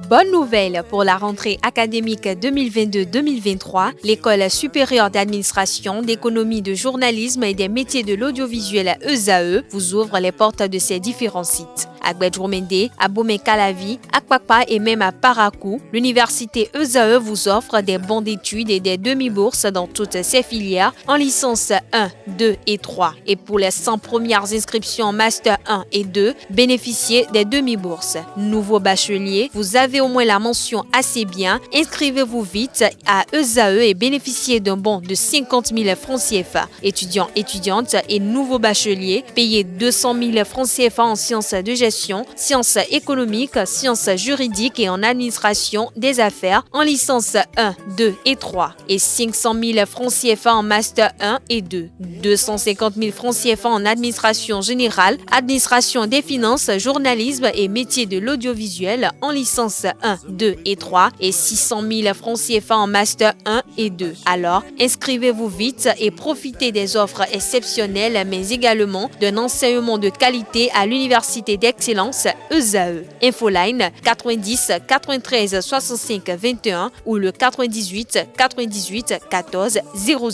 Bonne nouvelle pour la rentrée académique 2022-2023, l'École supérieure d'administration, d'économie, de journalisme et des métiers de l'audiovisuel ESAE vous ouvre les portes de ses différents sites. À Gbedjourmende, à Bomé-Calavi, à Kpakpa et même à Parakou, l'université ESAE vous offre des bons d'études et des demi-bourses dans toutes ses filières en licence 1, 2 et 3. Et pour les 100 premières inscriptions en master 1 et 2, bénéficiez des demi-bourses. Nouveau bachelier, vous avez au moins la mention assez bien. Inscrivez-vous vite à ESAE et bénéficiez d'un bon de 50 000 francs CFA. Étudiants, étudiantes et nouveaux bacheliers, payez 200 000 francs CFA en sciences de gestion, sciences économiques, sciences juridiques et en administration des affaires en licence 1, 2 et 3 et 500 000 francs CFA en master 1 et 2, 250 000 francs CFA en administration générale, administration des finances, journalisme et métiers de l'audiovisuel en licence 1, 2 et 3 et 600 000 francs CFA en master 1 et 2. Alors, inscrivez-vous vite et profitez des offres exceptionnelles mais également d'un enseignement de qualité à l'université d'excellence ESAE. Infoline 90 93 65 21 ou le 98 98 14 00.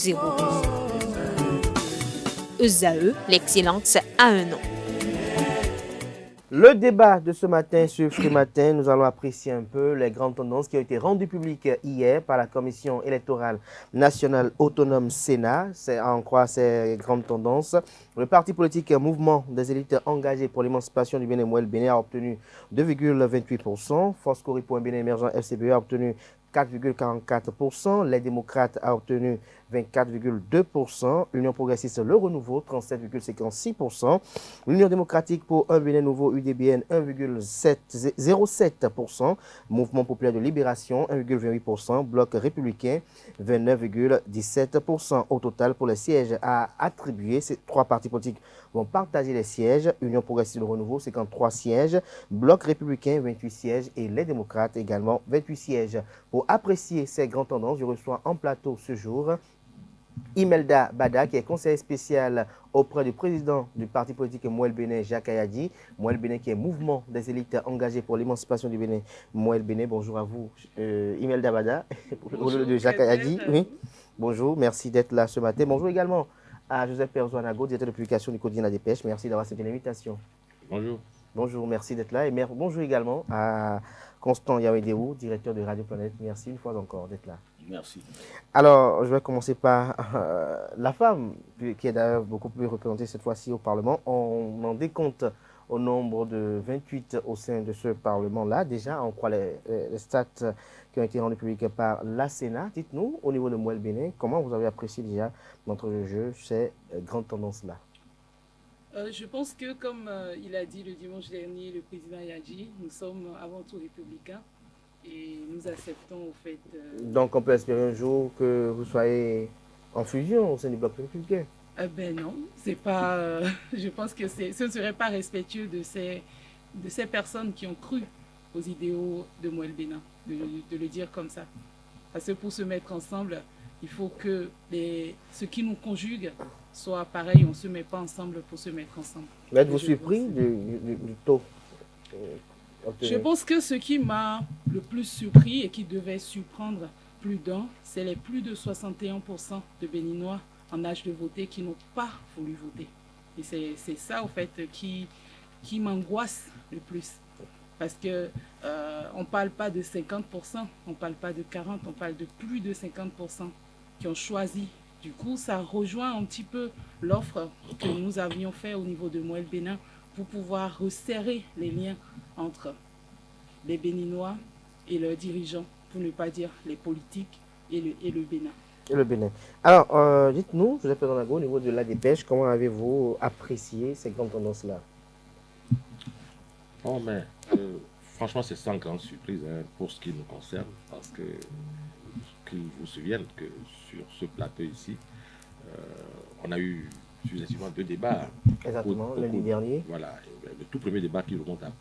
ESAE, l'excellence a un nom. Le débat de ce matin sur Free Matin, nous allons apprécier un peu les grandes tendances qui ont été rendues publiques hier par la Commission électorale nationale autonome Sénat. C'est à en croire ces grandes tendances. Le parti politique Mouvement des élites engagées pour l'émancipation du Bénin Mouel Bénin a obtenu 2,28%. Force Cori pour un Bénin émergent FCBE a obtenu 4,44%. Les démocrates a obtenu 24,2%. L'Union progressiste Le Renouveau, 37,56%. L'Union démocratique pour un Bénin nouveau, UDBN, 1,07%. Mouvement populaire de libération, 1,28%. Bloc républicain, 29,17%. Au total, pour les sièges à attribuer, ces trois partis politiques vont partager les sièges. Union progressiste Le Renouveau, 53 sièges. Bloc républicain, 28 sièges. Et les démocrates également, 28 sièges. Pour apprécier ces grandes tendances, je reçois en plateau ce jour Imelda Bada, qui est conseiller spécial auprès du président du parti politique Mouel Bénin, Jacques Ayadi. Mouel Bénin, qui est mouvement des élites engagées pour l'émancipation du Bénin. Mouel Bénin, bonjour à vous. Imelda Bada, au nom de Jacques Ayadi. Oui. Bonjour, merci d'être là ce matin. Bonjour également à Joseph Perzoanago, directeur de publication du quotidien La Dépêche. Merci d'avoir accepté l'invitation. Bonjour. Bonjour, merci d'être là. Et bonjour également à Constant Yawedéou, directeur de Radio Planète. Merci une fois encore d'être là. Merci. Alors, je vais commencer par la femme, qui est d'ailleurs beaucoup plus représentée cette fois-ci au Parlement. On en décompte au nombre de 28 au sein de ce Parlement-là. Déjà, on croit les stats qui ont été rendus publics par la Sénat. Dites-nous, au niveau de Mouel Bénin, comment vous avez apprécié déjà d'entre le jeu ces grandes tendances-là? Je pense que, comme il a dit le dimanche dernier, le président Yadji, nous sommes avant tout républicains et nous acceptons au fait... Donc on peut espérer un jour que vous soyez en fusion au sein du bloc républicain? Ben non, c'est pas... je pense que ce ne serait pas respectueux de ces personnes qui ont cru aux idéaux de Mouel Bénin, de le dire comme ça. Parce que pour se mettre ensemble, il faut que ce qui nous conjugue soit pareil, on ne se met pas ensemble pour se mettre ensemble. Mais êtes-vous surpris du taux obtenu? Je pense que ce qui m'a le plus surpris et qui devait surprendre plus d'un, c'est les plus de 61% de Béninois en âge de voter qui n'ont pas voulu voter. Et c'est ça, au fait, qui m'angoisse le plus. Parce que on ne parle pas de 50%, on ne parle pas de 40%, on parle de plus de 50% qui ont choisi. Du coup, ça rejoint un petit peu l'offre que nous avions faite au niveau de Mouel Bénin pour pouvoir resserrer les liens entre les Béninois et leurs dirigeants, pour ne pas dire les politiques et le Bénin. Et le Bénin. Alors, dites-nous, Joseph Perzoanago, au niveau de la dépêche, comment avez-vous apprécié ces grandes tendances-là? Bon, mais franchement, c'est sans grande surprise pour ce qui nous concerne, parce que qu'il vous souvienne que sur ce plateau ici, on a eu successivement 2 débats. Exactement, lundi dernier. Voilà, le tout premier débat qui remonte à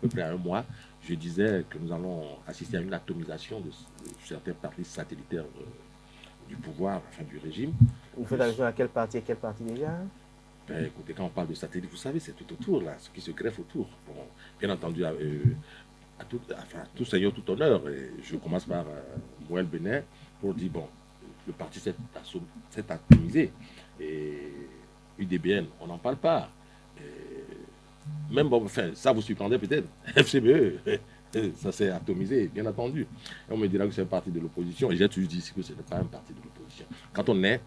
peu près à un mois, je disais que nous allons assister à une atomisation de certains partis satellitaires du pouvoir, enfin du régime. Vous faites allusion à quel parti et quel parti déjà? Ben, écoutez, quand on parle de satellite, vous savez, c'est tout autour, là, ce qui se greffe autour. Bon, bien entendu, tout seigneur, tout honneur. Et je commence par Moël Bénin pour dire, bon, le parti s'est atomisé. Et UDBN, on n'en parle pas. Et même, bon, enfin, ça vous surprendrait peut-être. FCBE, ça s'est atomisé, bien entendu. Et on me dira que c'est un parti de l'opposition. Et j'ai toujours dit ici que ce n'est pas un parti de l'opposition. Quand on est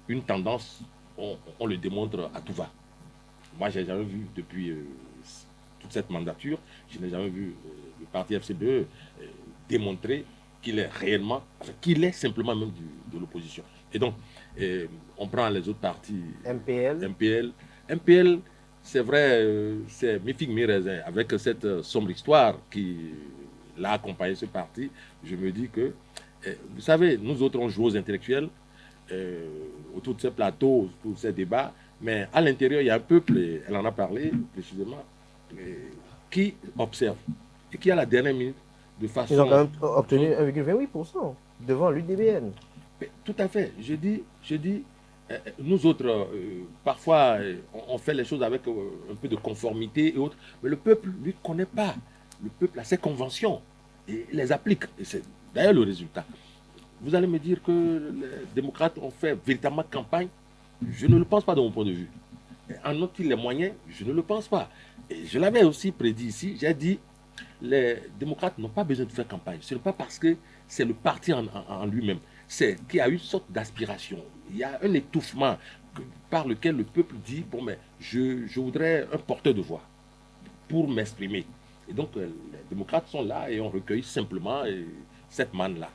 une tendance, on le démontre à tout va. Moi, je n'ai jamais vu depuis toute cette mandature, je n'ai jamais vu le parti FCBE démontrer qu'il est réellement, enfin, qu'il est simplement même de l'opposition. Et donc, on prend les autres partis. MPL, c'est vrai, c'est mi figue mi raisin. Avec cette sombre histoire qui l'a accompagné ce parti, je me dis que, vous savez, nous autres, on joue aux intellectuels autour de ces plateaux, autour de ces débats, mais à l'intérieur, il y a un peuple, et elle en a parlé précisément, qui observe et qui, à la dernière minute, de façon... Ils ont quand même obtenu 1,28% devant l'UDBN. Tout à fait. Je dis nous autres, parfois, on fait les choses avec un peu de conformité et autres, mais le peuple, lui, ne connaît pas. Le peuple a ses conventions et les applique. Et c'est d'ailleurs le résultat. Vous allez me dire que les démocrates ont fait véritablement campagne. Je ne le pense pas de mon point de vue. En ont-ils les moyens? Je ne le pense pas. Et je l'avais aussi prédit ici. J'ai dit, les démocrates n'ont pas besoin de faire campagne. Ce n'est pas parce que c'est le parti en lui-même. C'est qu'il y a une sorte d'aspiration. Il y a un étouffement par lequel le peuple dit, bon, mais je voudrais un porteur de voix pour m'exprimer. Et donc, les démocrates sont là et on recueille simplement cette manne-là.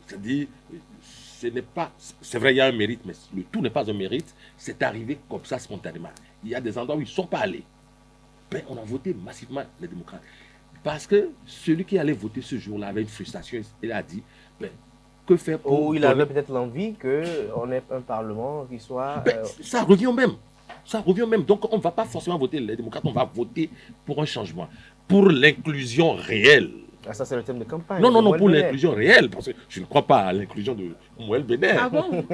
C'est-à-dire, ce n'est pas... C'est vrai, il y a un mérite, mais le tout n'est pas un mérite. C'est arrivé comme ça spontanément. Il y a des endroits où ils ne sont pas allés. Ben, on a voté massivement les démocrates. Parce que celui qui allait voter ce jour-là avait une frustration. Il a dit, ben, que faire pour... Ou il avait peut-être l'envie qu'on ait un parlement qui soit... Ben, ça revient au même. Ça revient au même. Donc, on ne va pas forcément voter les démocrates, on va voter pour un changement. Pour l'inclusion réelle. Ah, ça, c'est le thème de campagne. Non, pour l'inclusion réelle, parce que je ne crois pas à l'inclusion de Moël Bénin. Ah bon?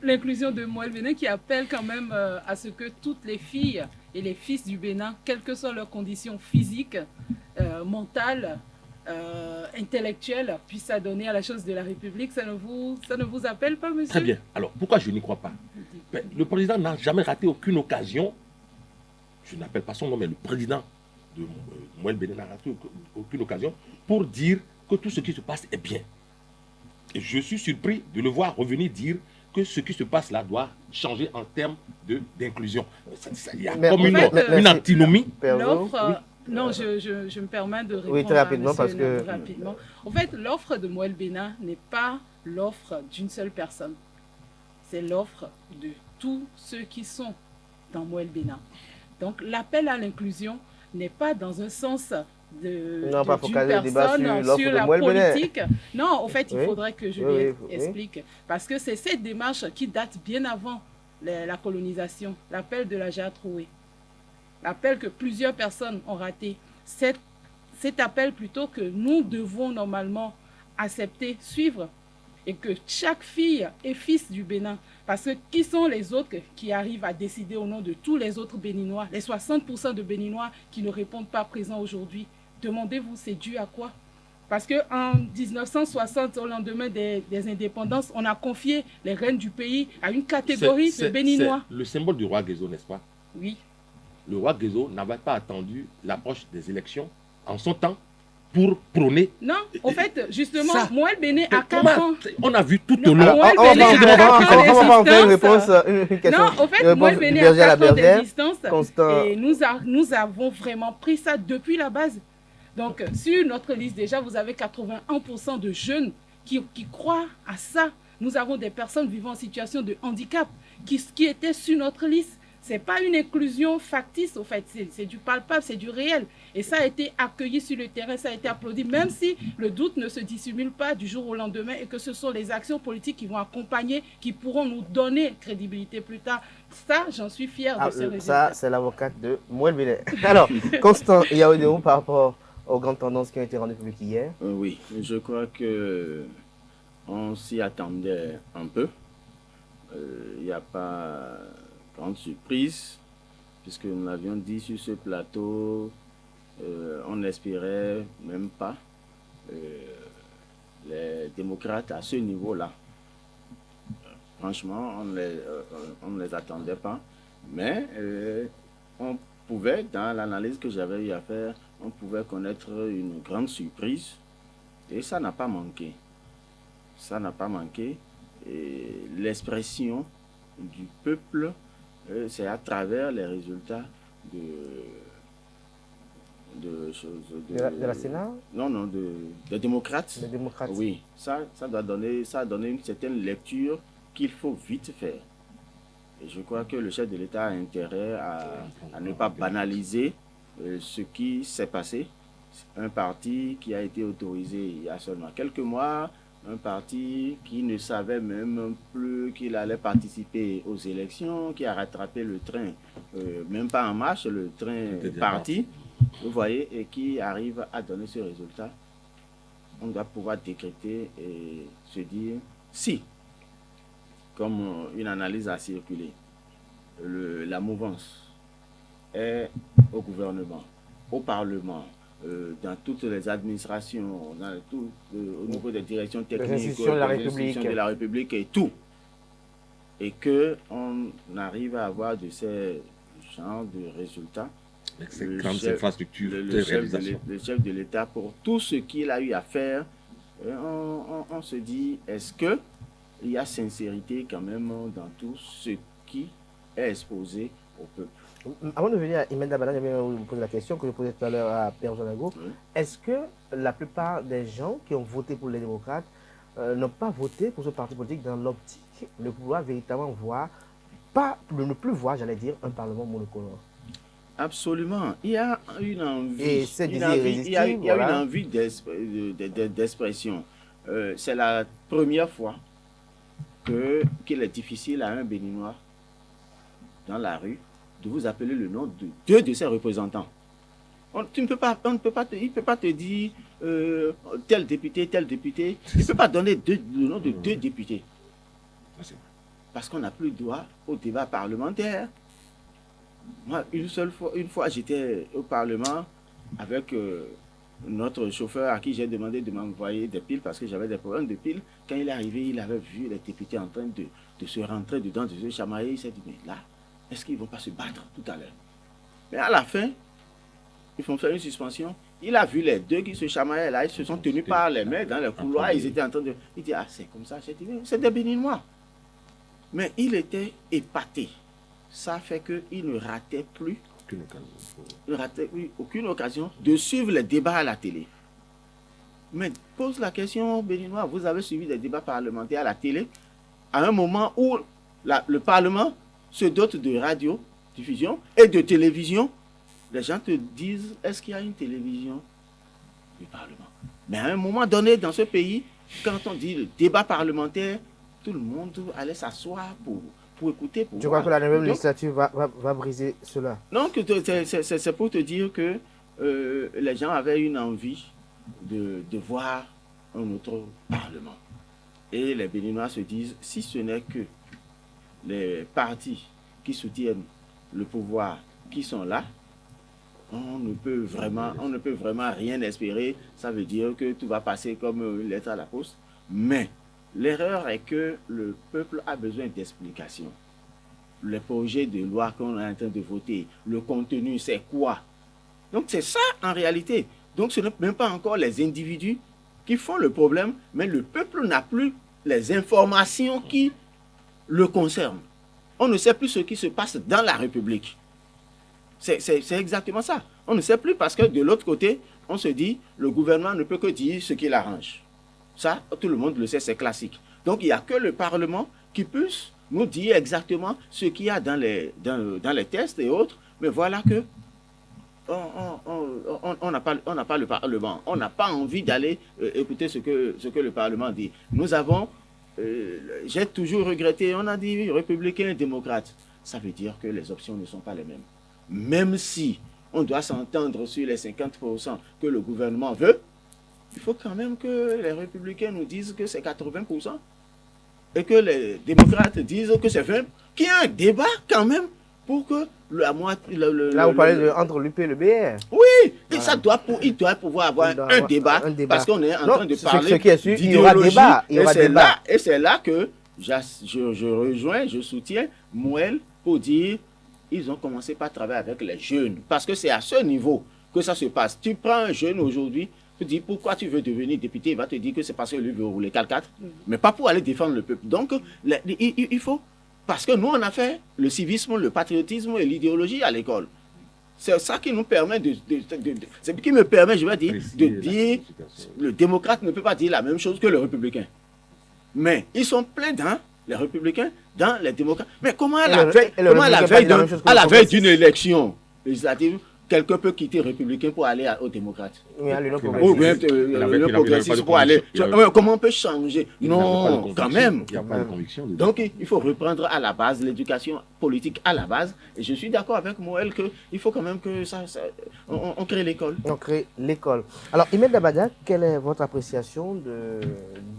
L'inclusion de Moël Bénin qui appelle quand même à ce que toutes les filles et les fils du Bénin, quelles que soient leurs conditions physiques, mentales, intellectuelles, puissent s'adonner à la chose de la République. Ça ne vous appelle pas, monsieur? Très bien. Alors, pourquoi je n'y crois pas? Ben, le président n'a jamais raté aucune occasion, je n'appelle pas son nom, mais le président de Moël Bénin n'a raté aucune occasion pour dire que tout ce qui se passe est bien. Et je suis surpris de le voir revenir dire que ce qui se passe là doit changer en termes d'inclusion. Il y a comme une antinomie. L'offre... Non, je me permets de répondre très rapidement parce que... rapidement. En fait, l'offre de Moël Bénin n'est pas l'offre d'une seule personne. C'est l'offre de tous ceux qui sont dans Moël Bénin. Donc, l'appel à l'inclusion n'est pas dans un sens d'une personne sur la politique. Non, en fait, il faudrait que je explique. Parce que c'est cette démarche qui date bien avant la colonisation, l'appel de la Jatroué. L'appel que plusieurs personnes ont raté. Cet appel plutôt que nous devons normalement accepter, suivre, et que chaque fille est fils du Bénin. Parce que qui sont les autres qui arrivent à décider au nom de tous les autres Béninois, les 60% de Béninois qui ne répondent pas présents aujourd'hui? Demandez-vous, c'est dû à quoi? Parce qu'en 1960, au lendemain des indépendances, on a confié les rênes du pays à une catégorie de Béninois. C'est le symbole du roi Guézo, n'est-ce pas? Oui. Le roi Guézo n'avait pas attendu l'approche des élections en son temps pour prôner. Non, en fait, justement, Moël Bénin a 4 ans. On a vu tout au long. Moël Bénin a 4 ans d'existence. Une question. Non, en fait, Moël Bénin a 4 ans d'existence. Et nous avons vraiment pris ça depuis la base. Donc, sur notre liste, déjà, vous avez 81% de jeunes qui croient à ça. Nous avons des personnes vivant en situation de handicap qui étaient sur notre liste. Ce n'est pas une inclusion factice, au fait, c'est du palpable, c'est du réel. Et ça a été accueilli sur le terrain, ça a été applaudi, même si le doute ne se dissimule pas du jour au lendemain et que ce sont les actions politiques qui vont accompagner, qui pourront nous donner crédibilité plus tard. Ça, j'en suis fière de ce résultat. Ça, c'est l'avocate de Moël Bénin. Alors, Constant Yaoudéo, par rapport aux grandes tendances qui ont été rendues publiques hier. Oui, je crois qu'on s'y attendait un peu. Il n'y a pas grande surprise, puisque nous l'avions dit sur ce plateau, on n'espérait même pas les démocrates à ce niveau-là. Franchement, on ne les attendait pas. Mais on pouvait, dans l'analyse que j'avais eu à faire, on pouvait connaître une grande surprise. Et ça n'a pas manqué. Ça n'a pas manqué. Et l'expression du peuple, c'est à travers les résultats de la Sénat? Non, des démocrates. Les démocrates. Oui, ça a donné une certaine lecture qu'il faut vite faire. Et je crois que le chef de l'État a intérêt à ne pas banaliser ce qui s'est passé. Un parti qui a été autorisé il y a seulement quelques mois, un parti qui ne savait même plus qu'il allait participer aux élections, qui a rattrapé le train, même pas en marche, le train parti, vous voyez, et qui arrive à donner ce résultat. On doit pouvoir décréter et se dire si, comme une analyse a circulé, la mouvance est au gouvernement, au Parlement, dans toutes les administrations, au niveau des directions techniques, des institutions de la République et tout. Et qu'on arrive à avoir de ces genres de résultats. Ces grandes infrastructures de réalisation. Le chef de l'État, pour tout ce qu'il a eu à faire, on se dit, est-ce qu'il y a sincérité quand même dans tout ce qui est exposé au peuple? Avant de venir à Imelda Bana, j'aimerais vous poser la question que je posais tout à l'heure à Pierre Jonago. Oui. Est-ce que la plupart des gens qui ont voté pour les démocrates n'ont pas voté pour ce parti politique dans l'optique de pouvoir véritablement voir, de ne plus voir, j'allais dire, un parlement monocolore? Absolument. Il y a une envie. Et c'est irrésistible. Il y a une envie d'expression. C'est la première fois qu'il est difficile à un Béninois dans la rue de vous appeler le nom de deux de ses représentants. Il ne peut pas te dire tel député. Il ne peut pas donner le nom de deux députés. Parce qu'on n'a plus droit au débat parlementaire. Moi, une fois, j'étais au Parlement avec notre chauffeur à qui j'ai demandé de m'envoyer des piles parce que j'avais des problèmes de piles. Quand il est arrivé, il avait vu les députés en train de se rentrer dedans, de se chamailler. Il s'est dit, mais là, est-ce qu'ils ne vont pas se battre tout à l'heure? Mais à la fin, ils font faire une suspension. Il a vu les deux qui se chamaillaient là, ils se sont tenus par les mains dans le couloir. Ils étaient en train de... Il dit, ah, c'est comme ça. J'ai dit, c'est des Béninois. Mais il était épaté. Ça fait qu'il ne ratait plus aucune occasion de suivre les débats à la télé. Mais pose la question, Béninois, vous avez suivi des débats parlementaires à la télé à un moment où le Parlement se dote de radio-diffusion et de télévision. Les gens te disent, est-ce qu'il y a une télévision du Parlement? Mais à un moment donné, dans ce pays, quand on dit le débat parlementaire, tout le monde allait s'asseoir pour écouter. Je crois que la nouvelle législature va briser cela. Donc, c'est pour te dire que les gens avaient une envie de voir un autre Parlement. Et les Béninois se disent, si ce n'est que les partis qui soutiennent le pouvoir qui sont là, on ne peut vraiment rien espérer. Ça veut dire que tout va passer comme une lettre à la poste. Mais l'erreur est que le peuple a besoin d'explications. Le projet de loi qu'on est en train de voter, le contenu, c'est quoi? Donc c'est ça en réalité. Donc ce n'est même pas encore les individus qui font le problème, mais le peuple n'a plus les informations qui le concernent. On ne sait plus ce qui se passe dans la République. C'est exactement ça. On ne sait plus parce que de l'autre côté, on se dit, le gouvernement ne peut que dire ce qu'il arrange. Ça, tout le monde le sait, c'est classique. Donc, il n'y a que le Parlement qui puisse nous dire exactement ce qu'il y a dans les tests et autres. Mais voilà que on n'a pas le Parlement. On n'a pas envie d'aller écouter ce que le Parlement dit. Nous avons, j'ai toujours regretté, on a dit républicain et démocrate. Ça veut dire que les options ne sont pas les mêmes. Même si on doit s'entendre sur les 50% que le gouvernement veut, il faut quand même que les républicains nous disent que c'est 80% et que les démocrates disent que c'est 20%. Qu'il y ait un débat quand même pour que Là, vous parlez entre l'UP et le BR. Oui, et ça il doit pouvoir avoir un débat, parce qu'on est en train de parler d'idéologie. Il y aura débat. Et c'est là que je rejoins, je soutiens Moël pour dire ils ont commencé par travailler avec les jeunes. Parce que c'est à ce niveau que ça se passe. Tu prends un jeune aujourd'hui, tu dis pourquoi tu veux devenir député, il va te dire que c'est parce que lui veut rouler 4x4, mais pas pour aller défendre le peuple. Donc, il faut... Parce que nous, on a fait le civisme, le patriotisme et l'idéologie à l'école. C'est ça qui nous permet c'est ce qui me permet, je vais dire, de dire le démocrate ne peut pas dire la même chose que le républicain. Mais ils sont pleins les républicains, dans les démocrates. Mais comment à la veille d'une élection législative, quelqu'un peut quitter républicain pour aller aux démocrates? Oui, à l'Union progressiste pour aller... Comment on peut changer? Non, quand même. Il n'y a pas de conviction. Donc, il faut reprendre à la base l'éducation politique à la base. Et je suis d'accord avec Moël qu'il faut quand même que on crée l'école. On crée l'école. Alors, Imed Dabada, quelle est votre appréciation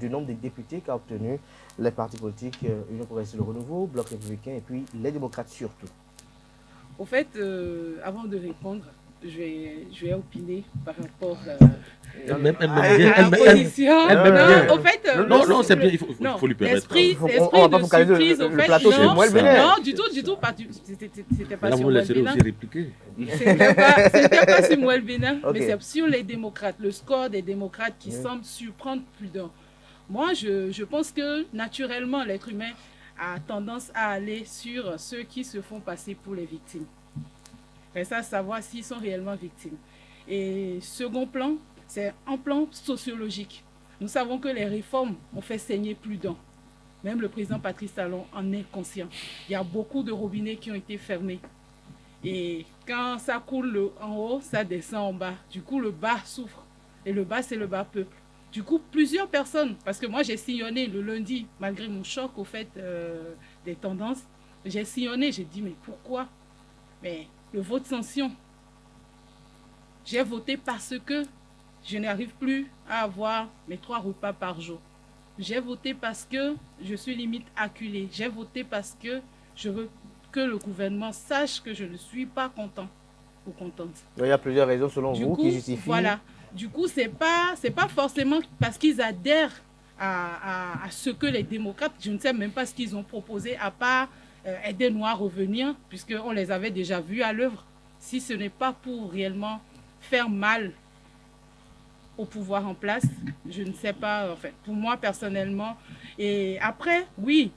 du nombre de députés qu'a obtenu les partis politiques Union progressiste le renouveau, Bloc républicain et puis les démocrates surtout? Au fait, avant de répondre, je vais opiner par rapport à la position. Non, au fait, non, c'est bien, il faut lui permettre. L'esprit de surprise, au fait, non, du tout, c'était pas sur Moël Bénin. C'était pas sur Moël Bénin, mais c'est sur les démocrates, le score des démocrates qui semble surprendre plus d'un. Moi, je pense que naturellement, l'être humain a tendance à aller sur ceux qui se font passer pour les victimes. Reste à savoir s'ils sont réellement victimes. Et second plan, c'est un plan sociologique. Nous savons que les réformes ont fait saigner plus d'un. Même le président Patrice Talon en est conscient. Il y a beaucoup de robinets qui ont été fermés. Et quand ça coule en haut, ça descend en bas. Du coup, le bas souffre. Et le bas, c'est le bas peuple. Du coup, plusieurs personnes, parce que moi j'ai sillonné le lundi, malgré mon choc au fait des tendances, j'ai sillonné, j'ai dit mais pourquoi? Mais le vote sanction, j'ai voté parce que je n'arrive plus à avoir mes 3 repas par jour. J'ai voté parce que je suis limite acculée. J'ai voté parce que je veux que le gouvernement sache que je ne suis pas content ou contente. Il y a plusieurs raisons selon vous qui justifient. Voilà. Du coup, c'est pas forcément parce qu'ils adhèrent à ce que les démocrates, je ne sais même pas ce qu'ils ont proposé, à part aider nous à revenir, puisqu'on les avait déjà vus à l'œuvre. Si ce n'est pas pour réellement faire mal au pouvoir en place, je ne sais pas, en fait, pour moi personnellement. Et après, oui,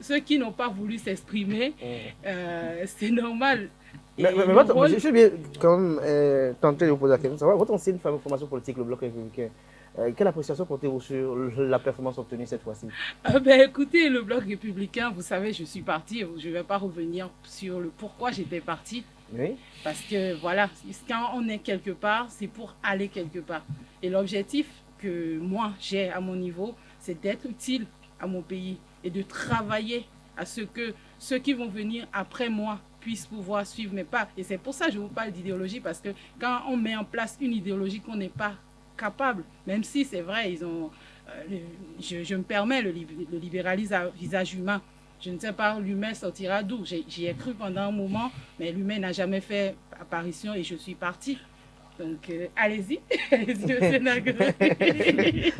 ceux qui n'ont pas voulu s'exprimer, c'est normal. Je suis bien quand même tenté de vous poser la question. Savoir, votre ancienne formation politique, le Bloc républicain, quelle appréciation portez-vous sur la performance obtenue cette fois-ci? Écoutez, le Bloc républicain, vous savez, je suis partie. Je ne vais pas revenir sur le pourquoi j'étais partie. Oui. Parce que voilà, quand on est quelque part, c'est pour aller quelque part. Et l'objectif que moi j'ai à mon niveau, c'est d'être utile à mon pays et de travailler à ce que ceux qui vont venir après moi puissent pouvoir suivre mes pas. Et c'est pour ça que je vous parle d'idéologie, parce que quand on met en place une idéologie qu'on n'est pas capable, même si c'est vrai, ils ont, je me permets le libéralisme à visage humain. Je ne sais pas, l'humain sortira d'où. J'y ai cru pendant un moment, mais l'humain n'a jamais fait apparition et je suis partie. Donc, allez-y.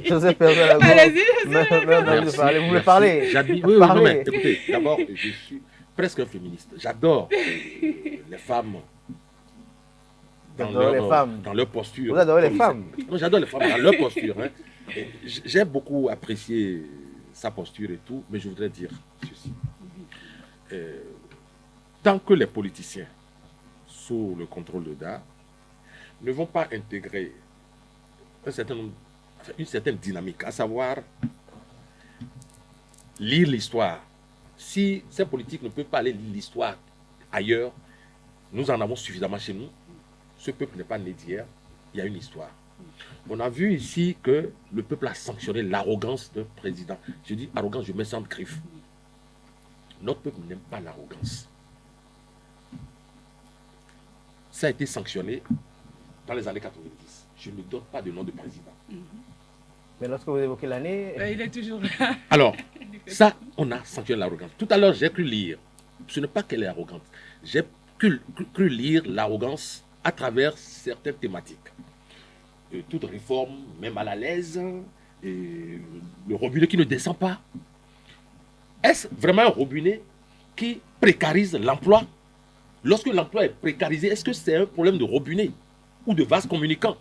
Joseph Perzel, allez-y. Vous voulez parler? Oui, non, mais écoutez, d'abord, je suis presque un féministe. J'adore les femmes dans leur posture. Vous adorez les femmes? Non, j'adore les femmes dans leur posture. Hein. J'ai beaucoup apprécié sa posture et tout, mais je voudrais dire ceci. Tant que les politiciens, sous le contrôle de DA, ne vont pas intégrer une certaine dynamique, à savoir lire l'histoire. Si ces politiques ne peuvent pas aller lire l'histoire ailleurs, nous en avons suffisamment chez nous. Ce peuple n'est pas né d'hier, il y a une histoire. On a vu ici que le peuple a sanctionné l'arrogance d'un président. Je dis arrogance, je mets ça en griffe. Notre peuple n'aime pas l'arrogance. Ça a été sanctionné dans les années 90. Je ne donne pas de nom de président. Mais lorsque vous évoquez l'année... il est toujours là. Alors, ça, on a sanctionné l'arrogance. Tout à l'heure, j'ai cru lire ce n'est pas qu'elle est arrogante. J'ai cru lire l'arrogance à travers certaines thématiques. Toute réforme, même mal à l'aise, le robinet qui ne descend pas. Est-ce vraiment un robinet qui précarise l'emploi? Lorsque l'emploi est précarisé, est-ce que c'est un problème de robinet ou de vase communicant?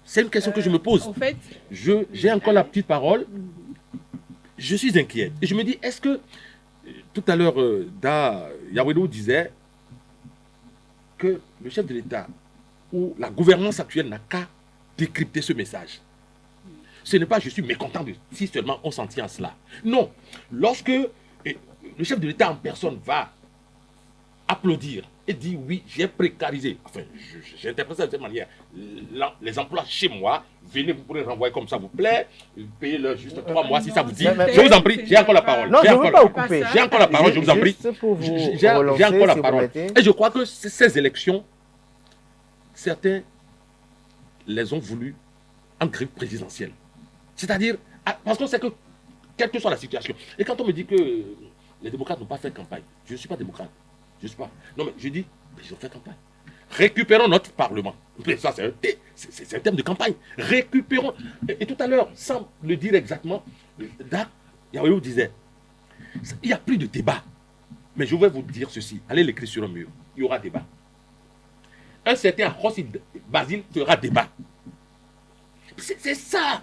C'est une question que je me pose. En fait, j'ai encore la petite parole. Je suis inquiet. Et je me dis, est-ce que, tout à l'heure, Yawedou disait que le chef de l'État ou la gouvernance actuelle n'a qu'à décrypter ce message. Ce n'est pas je suis mécontent de si seulement on s'en tient à cela. Non. Lorsque le chef de l'État en personne va applaudir et dire oui, j'ai précarisé, enfin, j'interprète ça de cette manière, les emplois chez moi, venez, vous pourrez renvoyer comme ça vous plaît, payez-leur juste 3 mois si ça vous dit. Je vous en prie, j'ai encore la parole. Non, je ne veux pas vous couper. J'ai encore la parole, je vous en prie. J'ai encore la parole. Et je crois que ces élections, certains les ont voulu en griffe présidentielle. C'est-à-dire, parce qu'on sait que, quelle que soit la situation, et quand on me dit que les démocrates n'ont pas fait campagne, je ne suis pas démocrate. Je ne sais pas. Non, mais je dis, ils ont fait campagne. Récupérons notre Parlement. Mais ça, c'est un terme de campagne. Récupérons. Et tout à l'heure, sans le dire exactement, Yahweh disait, il n'y a plus de débat. Mais je vais vous dire ceci. Allez l'écrire sur un mur. Il y aura débat. Un certain Rossi Basile fera débat. C'est ça.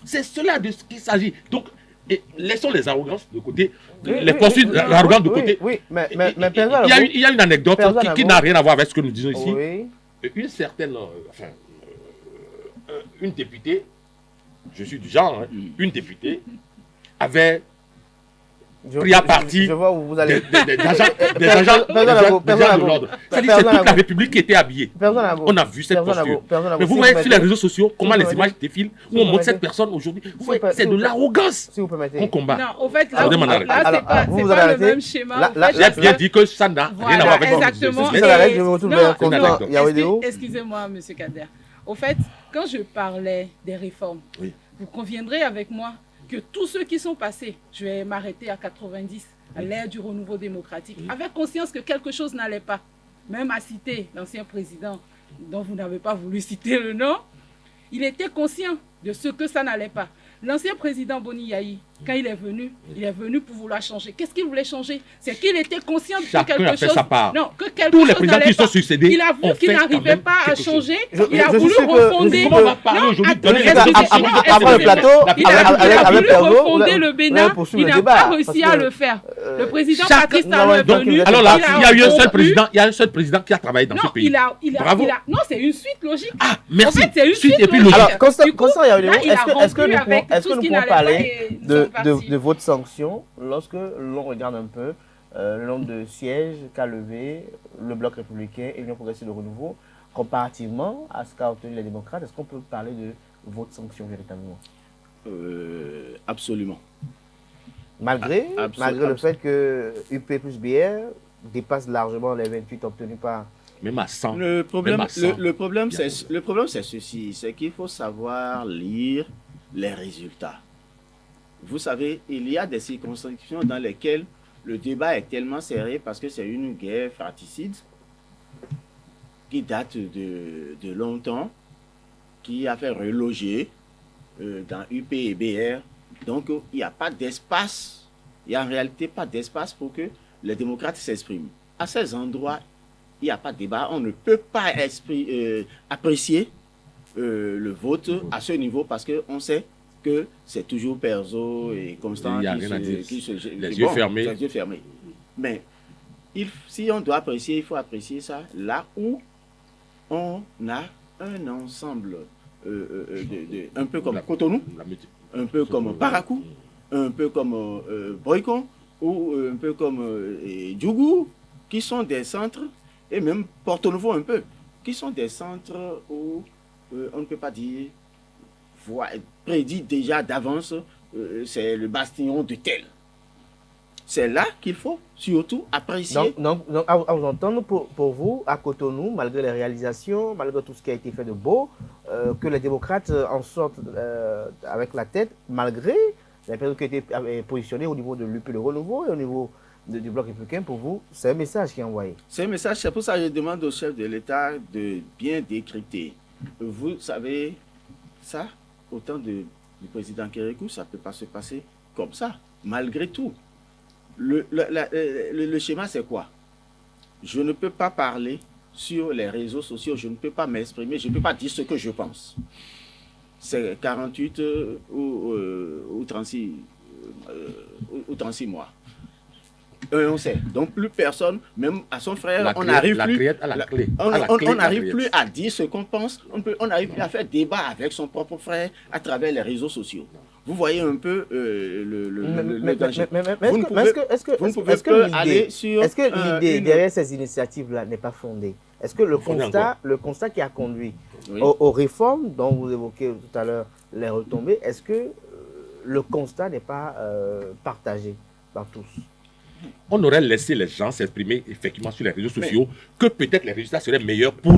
C'est cela de ce qu'il s'agit. Donc, laissons les arrogances de côté, les poursuites, l'arrogance de côté. Oui, mais il y a une anecdote qui n'a rien à voir avec ce que nous disons ici. Oui. Une certaine, une députée, je suis du genre, hein, une députée avait pris à partie je vois où vous allez. des agents de l'ordre. C'est-à-dire que c'est toute la République qui était habillée. On a vu cette posture. Mais vous voyez sur les réseaux sociaux comment les images défilent, où on montre cette personne aujourd'hui. Vous voyez, c'est de l'arrogance qu'on combat. Non, en fait, là, c'est pas le même schéma. J'ai bien dit que ça n'a rien à voir avec exactement. Excusez-moi, M. Kader. Au fait, quand je parlais des réformes, vous conviendrez avec moi que tous ceux qui sont passés, je vais m'arrêter à 90, à l'ère du renouveau démocratique, avaient conscience que quelque chose n'allait pas. Même à citer l'ancien président, dont vous n'avez pas voulu citer le nom, il était conscient de ce que ça n'allait pas. L'ancien président Boni Yayi, quand il est venu pour vouloir changer. Qu'est-ce qu'il voulait changer? C'est qu'il était conscient de quelque chose. Non, que quelque Tous les chose présidents qui sont succédés. Il a vu qu'il n'arrivait pas à changer. Il a voulu refonder. Comment on va parler aujourd'hui? Après le plateau, il a voulu refonder le Bénin. Il n'a pas réussi à le faire. Le président Patrice Talon est venu. Alors là, il y a eu un seul président qui a travaillé dans ce pays. Bravo. Non, c'est une suite logique. Ah, merci. En fait, c'est une suite logique. Alors, Constant, est-ce que nous pouvons parler de votre sanction lorsque l'on regarde un peu le nombre de sièges qu'a levé le Bloc républicain et l'Union progressive de renouveau comparativement à ce qu'a obtenu les démocrates? Est-ce qu'on peut parler de votre sanction véritablement? Absolument. Malgré le fait que UP plus BR dépasse largement les 28 obtenus par... Même à 100. Le problème, c'est ceci, c'est qu'il faut savoir lire les résultats. Vous savez, il y a des circonscriptions dans lesquelles le débat est tellement serré parce que c'est une guerre fratricide qui date de longtemps, qui a fait reloger dans UP et BR. Donc, il n'y a pas d'espace, il n'y a en réalité pas d'espace pour que les démocrates s'expriment. À ces endroits, il n'y a pas de débat, on ne peut pas apprécier le vote à ce niveau parce qu'on sait que c'est toujours Perzo et Constant qui se les yeux fermés. Les yeux fermés. Mais si on doit apprécier, il faut apprécier ça là où on a un ensemble un peu comme Cotonou, un peu comme Parakou, un peu comme Boycon ou un peu comme Djougou, qui sont des centres, et même Porto Novo un peu, qui sont des centres où on ne peut pas dire, prédit déjà d'avance, c'est le bastion de tel. C'est là qu'il faut surtout apprécier. Donc à vous entendre, pour vous, à Cotonou, malgré les réalisations, malgré tout ce qui a été fait de beau, que les démocrates en sortent avec la tête, malgré les personnes qui ont été positionnées au niveau de l'UP de renouveau et au niveau du Bloc républicain, pour vous, c'est un message qui est envoyé. C'est un message, c'est pour ça que je demande au chef de l'État de bien décrypter. Vous savez, ça, au temps du président Kérékou, ça ne peut pas se passer comme ça, malgré tout. Le schéma, c'est quoi? Je ne peux pas parler sur les réseaux sociaux, je ne peux pas m'exprimer, je ne peux pas dire ce que je pense. C'est 48 ou 36 mois. On sait. Donc plus personne, même à son frère, on n'arrive plus. On n'arrive plus à dire ce qu'on pense. On n'arrive plus à faire débat avec son propre frère à travers les réseaux sociaux. Vous voyez un peu le danger. Vous ne pouvez pas aller sur. Est-ce que l'idée derrière ces initiatives-là n'est pas fondée? Est-ce que le constat qui a conduit aux réformes dont vous évoquez tout à l'heure les retombées, est-ce que le constat n'est pas partagé par tous? On aurait laissé les gens s'exprimer effectivement sur les réseaux sociaux, que peut-être les résultats seraient meilleurs pour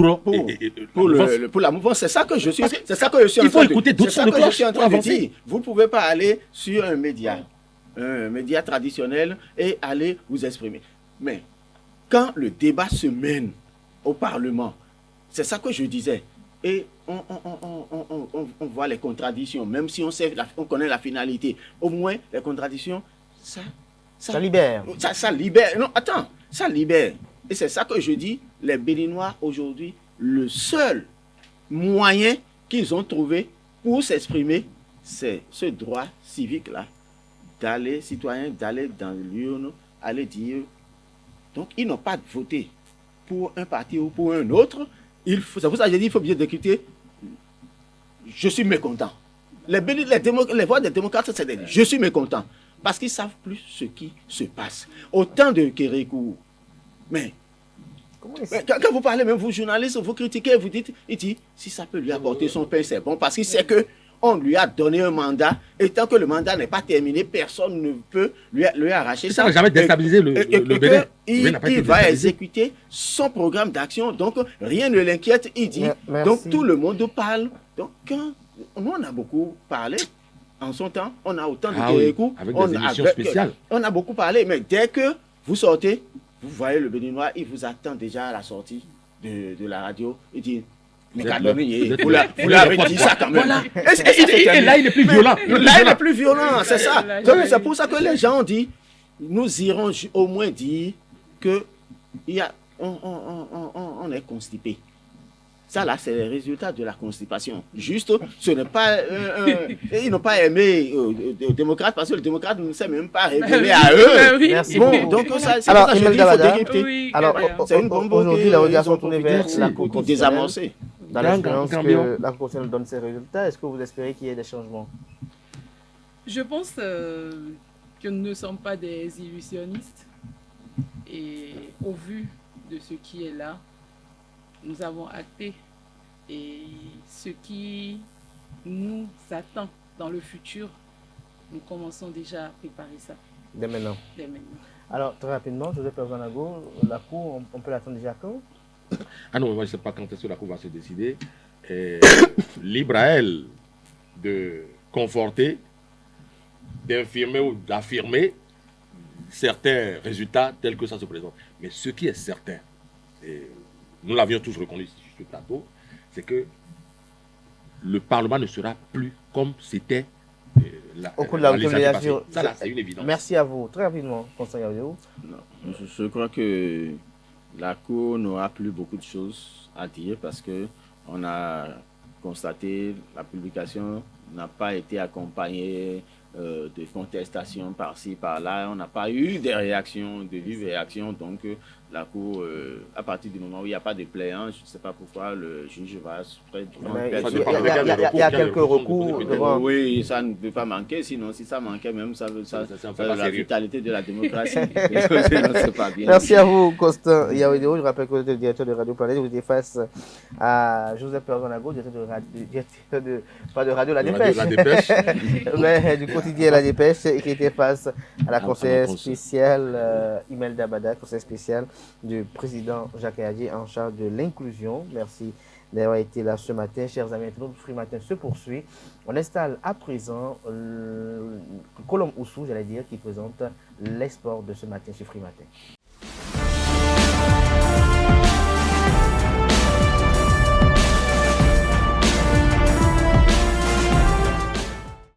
la mouvance. C'est ça que je suis. Il faut écouter d'autres sons de cloche pour avancer. Vous ne pouvez pas aller sur un média traditionnel et aller vous exprimer. Mais quand le débat se mène au Parlement, c'est ça que je disais. Et on voit les contradictions, même si on connaît la finalité. Au moins, les contradictions, ça libère. Ça libère. Non, attends, ça libère. Et c'est ça que je dis, les Béninois aujourd'hui, le seul moyen qu'ils ont trouvé pour s'exprimer, c'est ce droit civique-là, d'aller dans l'urne, aller dire. Donc, ils n'ont pas voté pour un parti ou pour un autre. C'est pour ça que j'ai dit, il faut bien décrypter. Je suis mécontent. Les voix des démocrates, c'est des je suis mécontent. Parce qu'ils ne savent plus ce qui se passe. Au temps de Kérékou, mais quand vous parlez, même vous journalistes, vous critiquez, vous dites, il dit, si ça peut lui apporter son pain, c'est bon, parce qu'il sait qu'on lui a donné un mandat, et tant que le mandat n'est pas terminé, personne ne peut lui arracher ça. Ça n'a jamais déstabilisé le Bénin. Il va exécuter son programme d'action, donc rien ne l'inquiète, il dit. Donc tout le monde parle. Donc quand nous, on a beaucoup parlé. En son temps, on a autant de Kérékou. Avec des émissions spéciales. On a beaucoup parlé, mais dès que vous sortez, vous voyez le Béninois, il vous attend déjà à la sortie de la radio. Il dit, mais vous l'avez dit ça quand même. Voilà. Et là, il est plus violent. Là, il est plus violent, c'est ça. C'est pour ça que les gens disent, nous irons au moins dire qu'on est constipé. Ça, là, c'est les résultats de la constipation. Juste, ce n'est pas... ils n'ont pas aimé les démocrates parce que le démocrate ne s'est même pas révélé à eux. Merci. Bon, donc, ça, c'est alors, ça que je dis, il faut décrypter. Oui, alors, c'est une bombe aujourd'hui, la regard sont tournée vers la Cour Cour désamorcée. Dans l'espérance que la Cour constitutionnelle donne ses résultats, est-ce que vous espérez qu'il y ait des changements? Je pense que nous ne sommes pas des illusionnistes. Et au vu de ce qui est là, nous avons acté et ce qui nous attend dans le futur, nous commençons déjà à préparer ça. Dès maintenant. Alors, très rapidement, Joseph Perzanago, la Cour, on peut l'attendre déjà quand? Ah non, moi je ne sais pas quand est-ce que la Cour va se décider. Libre à elle de conforter, d'infirmer ou d'affirmer certains résultats tels que ça se présente. Mais ce qui est certain, nous l'avions tous reconnu sur ce plateau, c'est que le Parlement ne sera plus comme c'était au cours de la législature. Ça, là, c'est une évidence. Merci à vous. Très rapidement, Constant Yaoudéou. Je crois que la Cour n'aura plus beaucoup de choses à dire parce qu'on a constaté la publication n'a pas été accompagnée de contestations par-ci, par-là. On n'a pas eu des réactions, de vives réactions. Donc, la Cour, à partir du moment où il n'y a pas de plaignant, je ne sais pas pourquoi le juge va... Il y a quelques recours devant... Oui, ça ne peut pas manquer. Sinon, si ça manquait même, ça veut la vitalité de la démocratie. C'est pas bien. Merci à vous, Constant Yaoudéou. Je rappelle que vous êtes le directeur de Radio Planète. Vous étiez face à Joseph Perzanago, directeur de La Dépêche. Mais du quotidien La Dépêche, qui était face à la conseillère spéciale Imelda Bada, conseillère spéciale du président Jacques Ayadji en charge de l'inclusion. Merci d'avoir été là ce matin. Chers amis, notre Free Matin se poursuit. On installe à présent Colombe Oussou, j'allais dire, qui présente les sports de ce matin sur Free Matin.